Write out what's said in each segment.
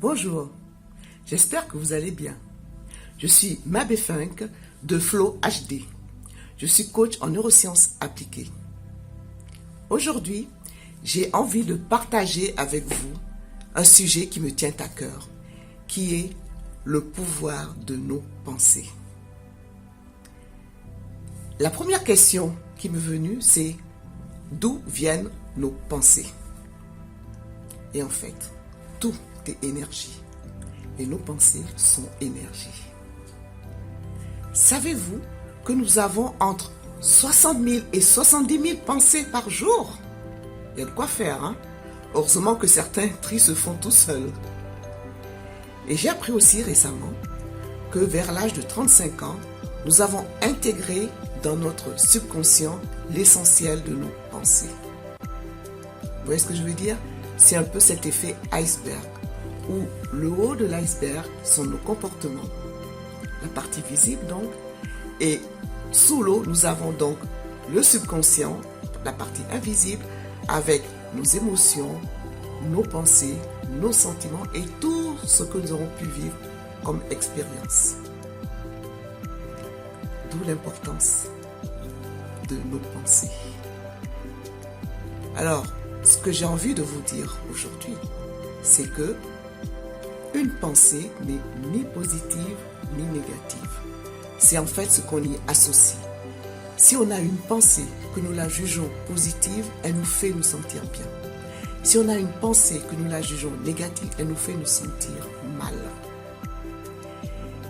Bonjour, j'espère que vous allez bien. Je suis Mabé Funk de Flow HD. Je suis coach en neurosciences appliquées. Aujourd'hui, j'ai envie de partager avec vous un sujet qui me tient à cœur, qui est le pouvoir de nos pensées. La première question qui m'est venue, c'est d'où viennent nos pensées? Et en fait, tout est énergie. Et nos pensées sont énergie. Savez-vous que nous avons entre 60 000 et 70 000 pensées par jour? Il y a de quoi faire, hein? Heureusement que certains tris se font tout seuls. Et j'ai appris aussi récemment que vers l'âge de 35 ans, nous avons intégré dans notre subconscient l'essentiel de nos pensées. Vous voyez ce que je veux dire? C'est un peu cet effet iceberg, où le haut de l'iceberg sont nos comportements, la partie visible donc, et sous l'eau, nous avons donc le subconscient, la partie invisible, avec nos émotions, nos pensées, nos sentiments et tout ce que nous aurons pu vivre comme expérience. D'où l'importance de nos pensées. Alors, ce que j'ai envie de vous dire aujourd'hui, c'est que une pensée n'est ni positive ni négative. C'est en fait ce qu'on y associe. Si on a une pensée que nous la jugeons positive, elle nous fait nous sentir bien. Si on a une pensée que nous la jugeons négative, elle nous fait nous sentir mal.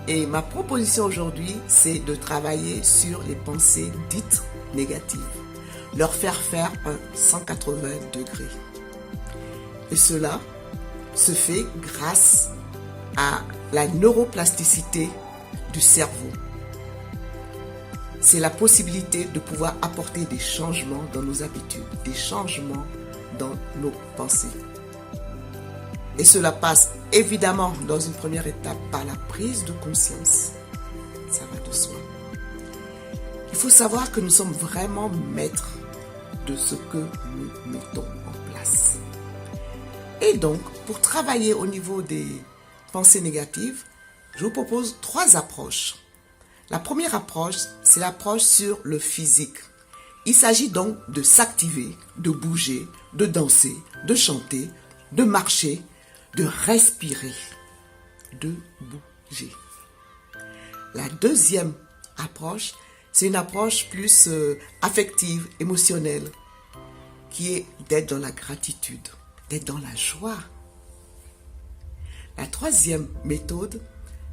Et ma proposition aujourd'hui, c'est de travailler sur les pensées dites négatives. Leur faire un 180 degrés. Et cela se fait grâce à la neuroplasticité du cerveau. C'est la possibilité de pouvoir apporter des changements dans nos habitudes, des changements dans nos pensées. Et cela passe évidemment dans une première étape par la prise de conscience. Ça va de soi. Il faut savoir que nous sommes vraiment maîtres de ce que nous mettons en place. Et donc, pour travailler au niveau des pensées négatives, je vous propose 3 approches. La première approche, c'est l'approche sur le physique. Il s'agit donc de s'activer, de bouger, de danser, de chanter, de marcher, de respirer, de bouger. La deuxième approche, c'est une approche plus affective, émotionnelle, qui est d'être dans la gratitude, d'être dans la joie. La troisième méthode,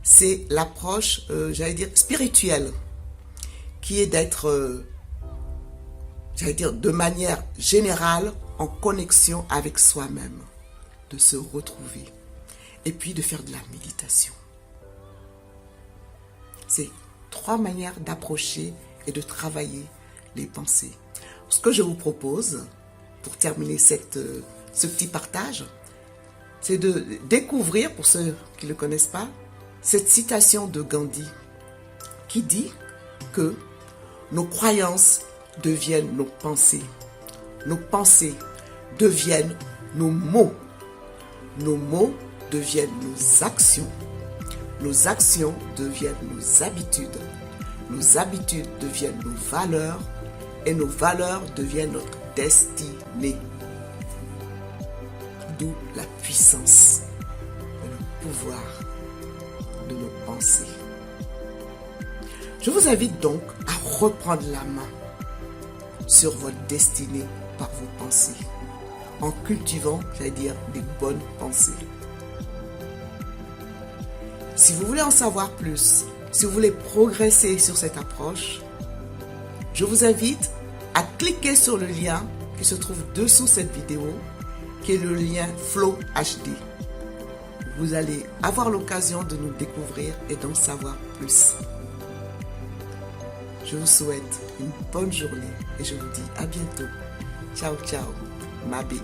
c'est l'approche, spirituelle, qui est d'être, de manière générale, en connexion avec soi-même, de se retrouver, et puis de faire de la méditation. C'est 3 manières d'approcher et de travailler les pensées. Ce que je vous propose, pour terminer ce petit partage, c'est de découvrir, pour ceux qui ne le connaissent pas, cette citation de Gandhi qui dit que nos croyances deviennent nos pensées deviennent nos mots deviennent nos actions deviennent nos habitudes deviennent nos valeurs et nos valeurs deviennent notre destinée. D'où la puissance et le pouvoir de nos pensées. Je vous invite donc à reprendre la main sur votre destinée par vos pensées, en cultivant, des bonnes pensées. Si vous voulez en savoir plus, si vous voulez progresser sur cette approche, je vous invite à cliquer sur le lien qui se trouve dessous cette vidéo, qui est le lien Flow HD. Vous allez avoir l'occasion de nous découvrir et d'en savoir plus. Je vous souhaite une bonne journée et je vous dis à bientôt. Ciao, ciao, Mabé.